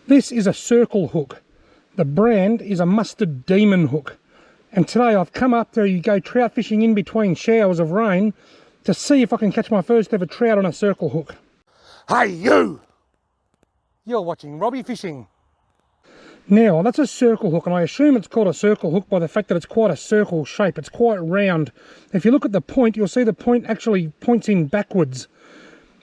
This is a circle hook. The brand is a Mustard Demon hook. And today I've come up to go trout fishing in between showers of rain to see if I can catch my first ever trout on a circle hook. Hey you! You're watching Robbie Fishing. Now that's a circle hook, and I assume it's called a circle hook by the fact that it's quite a circle shape. It's quite round. If you look at the point, you'll see the point actually points in backwards.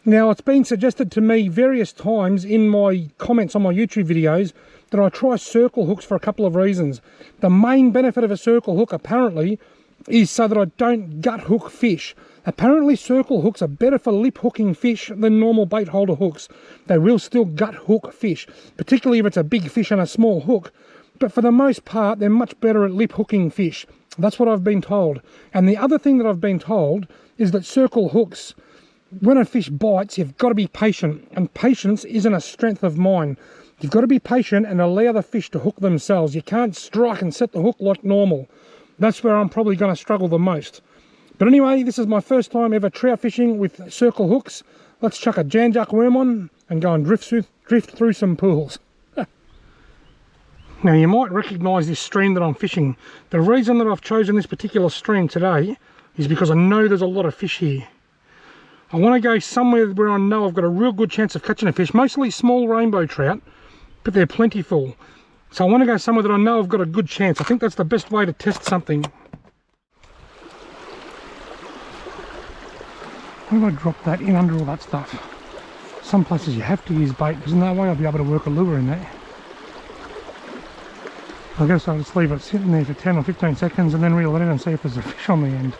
Now it's been suggested to me various times in my comments on my YouTube videos that I try circle hooks for a couple of reasons. The main benefit of a circle hook apparently is so that I don't gut hook fish. Apparently circle hooks are better for lip hooking fish than normal bait holder hooks. They will still gut hook fish, particularly if it's a big fish and a small hook. But for the most part, they're much better at lip hooking fish. That's what I've been told. And the other thing that I've been told is that circle hooks, when a fish bites, you've got to be patient. And patience isn't a strength of mine. You've got to be patient and allow the fish to hook themselves. You can't strike and set the hook like normal. That's where I'm probably going to struggle the most. But anyway, this is my first time ever trout fishing with circle hooks. Let's chuck a Jan-Juck worm on and go and drift through some pools. Now you might recognise this stream that I'm fishing. The reason that I've chosen this particular stream today is because I know there's a lot of fish here. I want to go somewhere where I know I've got a real good chance of catching a fish, mostly small rainbow trout, but they're plentiful. So I want to go somewhere that I know I've got a good chance. I think that's the best way to test something. Where do I drop that in under all that stuff? Some places you have to use bait, because no way I'll be able to work a lure in there. I guess I'll just leave it sitting there for 10 or 15 seconds and then reel it in and see if there's a fish on the end.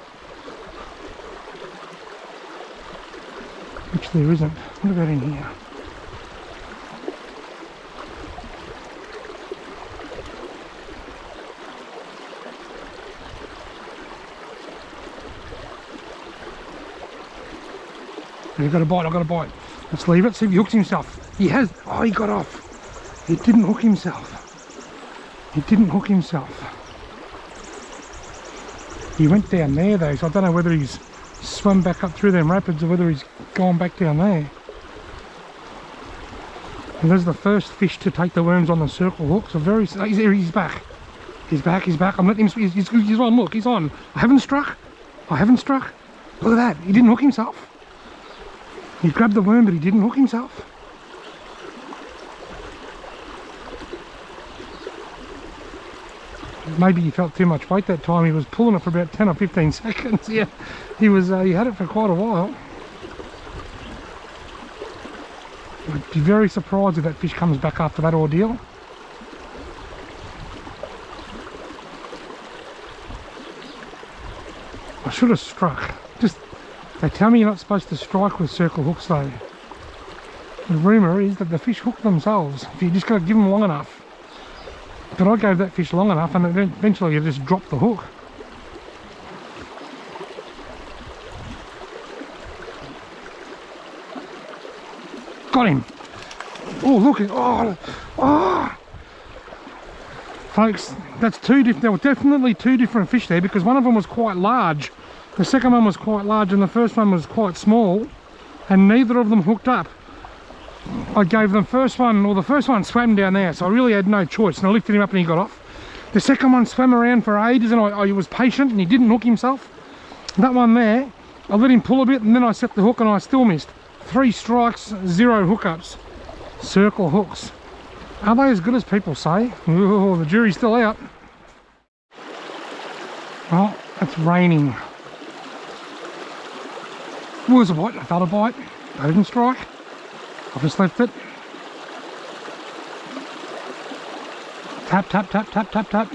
Which there isn't. What about in here? I've got a bite, I've got a bite. Let's leave it, see if he hooks himself. He has. Oh, he got off. He didn't hook himself. He didn't hook himself. He went down there though, so I don't know whether he's swum back up through them rapids or whether he's gone back down there. And there's the first fish to take the worms on the circle hook. So very, he's back. He's back, he's back. I'm letting him, he's on, look, he's on. I haven't struck. I haven't struck. Look at that, he didn't hook himself. He grabbed the worm, but he didn't hook himself. Maybe he felt too much weight that time. He was pulling it for about 10 or 15 seconds. Yeah, he had it for quite a while. I'd be very surprised if that fish comes back after that ordeal. I should have struck. They tell me you're not supposed to strike with circle hooks though. The rumour is that the fish hook themselves if you just got to give them long enough. But I gave that fish long enough and eventually you just drop the hook. Got him! Oh look! Oh! Folks, that's there were definitely two different fish there because one of them was quite large. The second one was quite large and the first one was quite small, and neither of them hooked up. I gave them the first one swam down there, so I really had no choice, and I lifted him up and he got off. The second one swam around for ages and I was patient and he didn't hook himself. That one there, I let him pull a bit and then I set the hook and I still missed. 3 strikes, 0 hookups. Circle hooks. Are they as good as people say? Oh, the jury's still out. Oh, it's raining. Oh, there's a bite. I felt a bite. I didn't strike. I just left it. Tap, tap, tap, tap, tap, tap.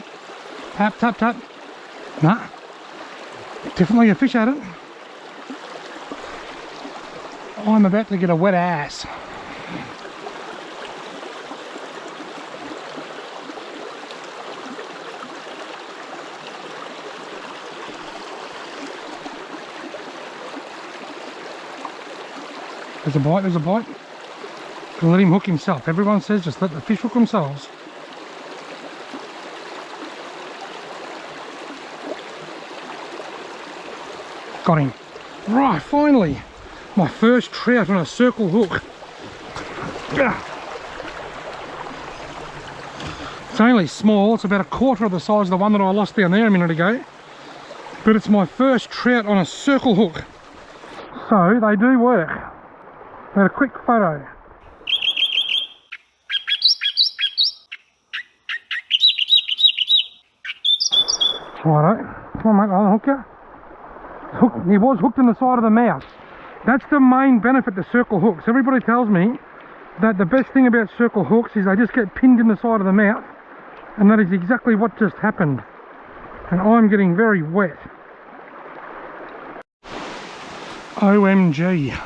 Tap, tap, tap. Nah. Definitely a fish at it. I'm about to get a wet ass. There's a bite, there's a bite. Gonna let him hook himself. Everyone says just let the fish hook themselves. Got him. Right, finally. My first trout on a circle hook. It's only small, it's about a quarter of the size of the one that I lost down there a minute ago. But it's my first trout on a circle hook. So they do work. Now a quick photo. Righto. Come on mate, I'll hook you. He was hooked in the side of the mouth. That's the main benefit to circle hooks. Everybody tells me that the best thing about circle hooks is they just get pinned in the side of the mouth, and that is exactly what just happened. And I'm getting very wet. OMG.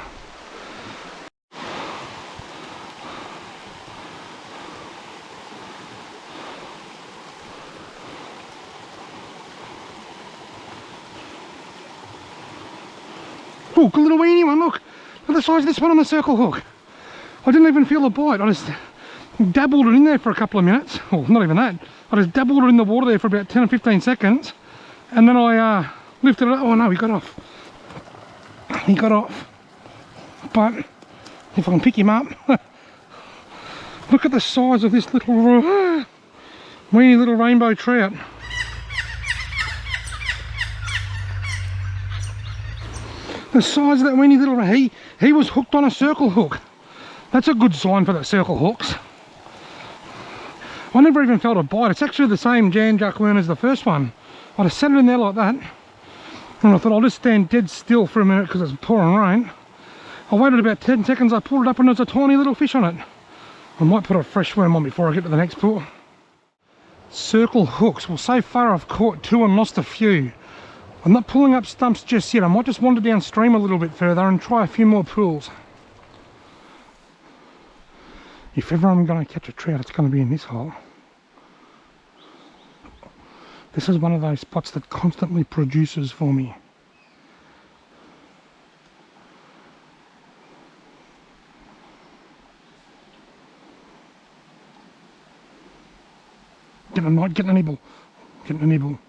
Oh, good little weenie one, look. Look at the size of this one on the circle hook. I didn't even feel a bite. I just dabbled it in there for a couple of minutes. Well, not even that. I just dabbled it in the water there for about 10 or 15 seconds. And then I lifted it up. Oh no, he got off. He got off. But if I can pick him up, look at the size of this little weeny little rainbow trout. The size of that weeny little, he was hooked on a circle hook. That's a good sign for the circle hooks. I never even felt a bite. It's actually the same Jan Jack worm as the first one. I just set it in there like that, and I thought I'll just stand dead still for a minute because it's pouring rain. I waited about 10 seconds, I pulled it up and there's a tiny little fish on it. I might put a fresh worm on before I get to the next pool. Circle hooks. Well, so far I've caught 2 and lost a few. I'm not pulling up stumps just yet. I might just wander downstream a little bit further and try a few more pools. If ever I'm going to catch a trout, it's going to be in this hole. This is one of those spots that constantly produces for me. Getting a nibble. Getting a nibble.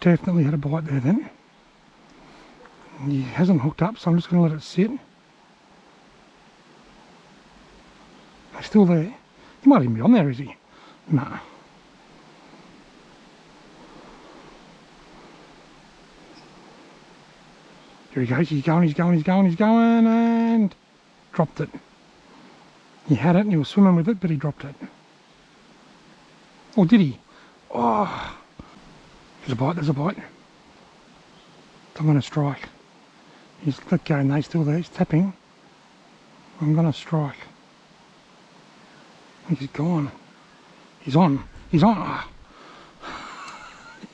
Definitely had a bite there then. He hasn't hooked up, so I'm just going to let it sit. He's still there. He might even be on there, is he? No. Here he goes, he's going, and dropped it. He had it and he was swimming with it, but he dropped it. Or did he? Oh, there's a bite. I'm going to strike. He's let go and he's still there, he's tapping. I'm going to strike. I think he's gone. He's on. Oh.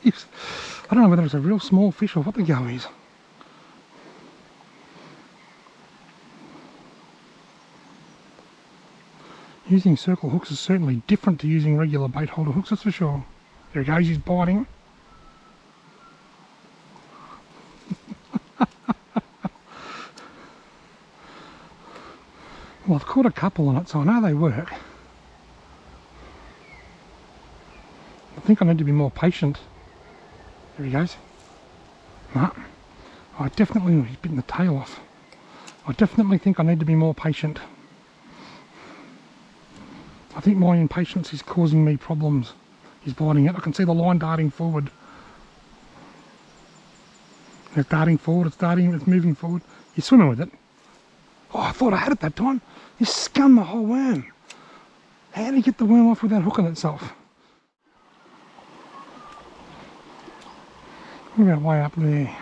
I don't know whether it's a real small fish or what the go is. Using circle hooks is certainly different to using regular bait holder hooks, that's for sure. There he goes, he's biting. Well, I've caught a couple on it, so I know they work. I think I need to be more patient. There he goes. No, I definitely, he's bitten the tail off. I definitely think I need to be more patient. I think my impatience is causing me problems. He's biting it. I can see the line darting forward. It's darting forward, it's moving forward. He's swimming with it. Oh, I thought I had it that time. He scummed the whole worm. How did he get the worm off without hooking itself? What about way up there?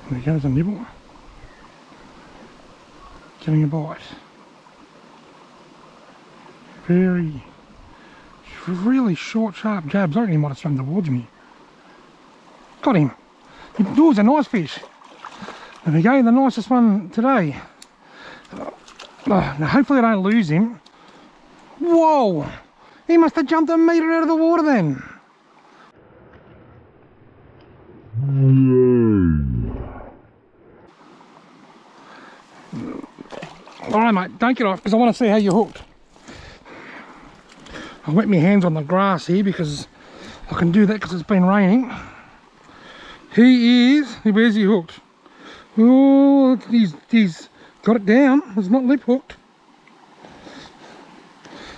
There goes a nibble. Getting a bite. Really short, sharp jabs. I reckon he might have swum towards me. Got him. It was a nice fish. There we go, the nicest one today. Now hopefully I don't lose him. Whoa! He must have jumped a metre out of the water then. Alright mate, don't get off because I want to see how you're hooked. I wet my hands on the grass here because I can do that because it's been raining. Where's he hooked? Oh, he's Got it down. It's not lip hooked.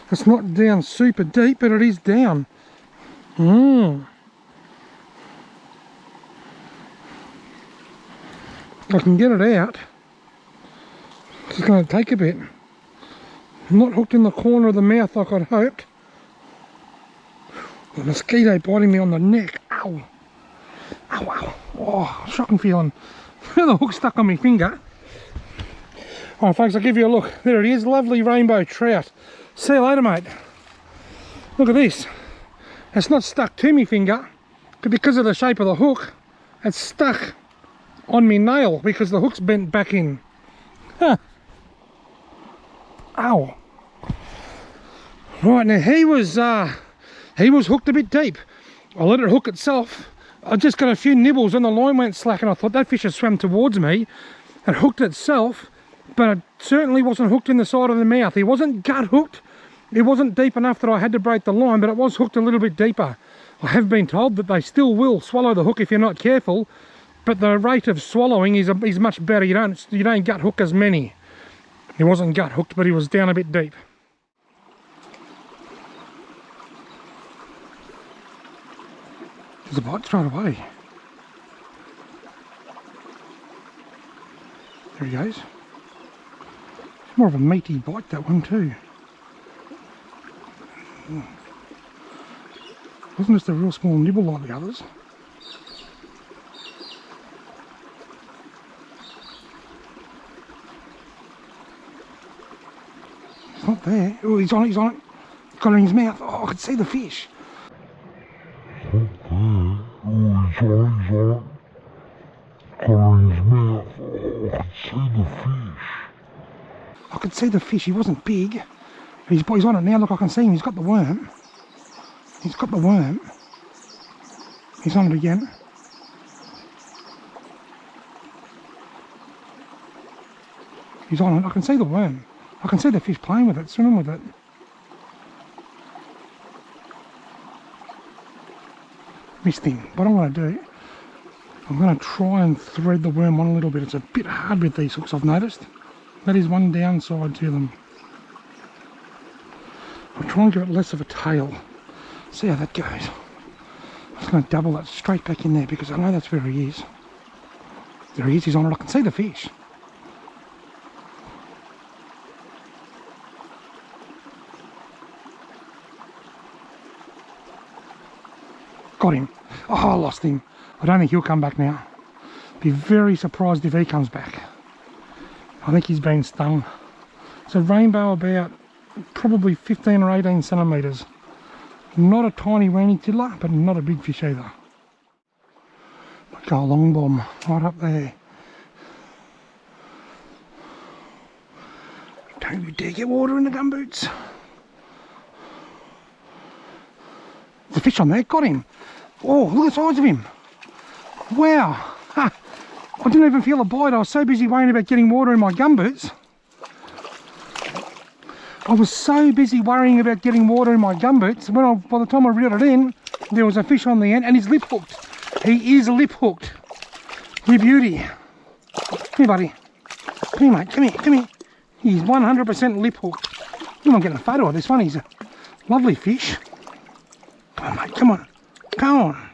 It's not down super deep, but it is down. I can get it out. It's going to take a bit. Not hooked in the corner of the mouth like I'd hoped. A mosquito biting me on the neck. Ow. Ow, ow. Oh, shocking feeling. The hook stuck on my finger. Alright folks, I'll give you a look. There it is, lovely rainbow trout. See you later, mate. Look at this. It's not stuck to my finger, but because of the shape of the hook, it's stuck on my nail because the hook's bent back in. Huh. Ow. Right, now he was hooked a bit deep. I let it hook itself. I just got a few nibbles and the line went slack and I thought that fish had swam towards me. It hooked itself, but it certainly wasn't hooked in the side of the mouth. He wasn't gut hooked. It wasn't deep enough that I had to break the line, but it was hooked a little bit deeper. I have been told that they still will swallow the hook if you're not careful, but the rate of swallowing is much better. You don't gut hook as many. He wasn't gut hooked, but he was down a bit deep. There's a bite straight away. There he goes. It's more of a meaty bite, that one too. Wasn't just a real small nibble like the others. It's not there. Oh, he's on it, he's on it. Got it in his mouth. Oh, I could see the fish. It's not there. Oh, he's on it. Got it in his mouth. Oh, I could see the fish. I could see the fish. He wasn't big. He's on it now. Look, I can see him. He's got the worm. He's got the worm. He's on it again. He's on it. I can see the worm. I can see the fish playing with it, swimming with it. Missed him. What I'm going to do, I'm going to try and thread the worm on a little bit. It's a bit hard with these hooks, I've noticed. That is one downside to them. I'll try and give it less of a tail. See how that goes. I'm just going to double that straight back in there because I know that's where he is. There he is, he's on it. I can see the fish. Got him. Oh, I lost him. I don't think he'll come back now. Be very surprised if he comes back. I think he's been stung. It's a rainbow about probably 15 or 18 centimetres. Not a tiny weenie tiddler, but not a big fish either. Go a long bomb right up there. Don't you dare get water in the gumboots. There's a fish on there, got him. Oh, look at the size of him. Wow. Ha. I didn't even feel a bite. I was so busy worrying about getting water in my gumboots. I was so busy worrying about getting water in my gumboots. By the time I reeled it in, there was a fish on the end and he's lip hooked. He is lip hooked. You beauty. Come here, buddy. Come here, mate. Come here. Come here. He's 100% lip hooked. I'm not getting a photo of this one. He's a lovely fish. Come on, mate. Come on. Come on.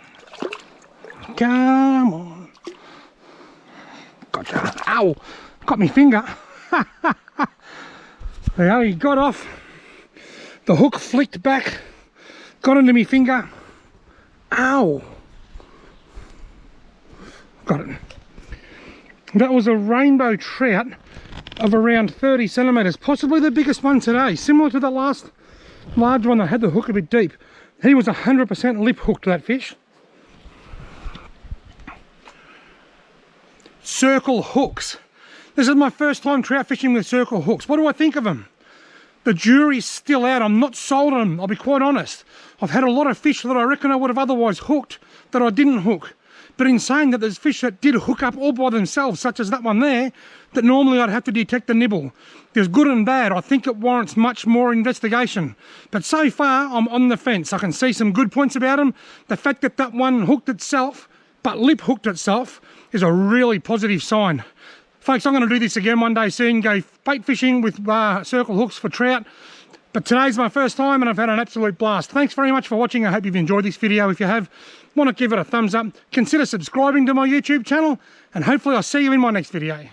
Come on. Gotcha. Ow. Got me finger. There, he got off. The hook flicked back. Got into me finger. Ow. Got it. That was a rainbow trout of around 30 centimetres. Possibly the biggest one today. Similar to the last large one that had the hook a bit deep. He was 100% lip hooked, that fish. Circle hooks. This is my first time trout fishing with circle hooks. What do I think of them? The jury's still out. I'm not sold on them, I'll be quite honest. I've had a lot of fish that I reckon I would have otherwise hooked that I didn't hook. But in saying that, there's fish that did hook up all by themselves, such as that one there, that normally I'd have to detect the nibble. There's good and bad. I think it warrants much more investigation. But so far, I'm on the fence. I can see some good points about them. The fact that that one hooked itself, but lip hooked itself, is a really positive sign. Folks, I'm going to do this again one day soon, go bait fishing with circle hooks for trout. But today's my first time and I've had an absolute blast. Thanks very much for watching. I hope you've enjoyed this video. If you have, want to give it a thumbs up, consider subscribing to my YouTube channel, and hopefully I'll see you in my next video.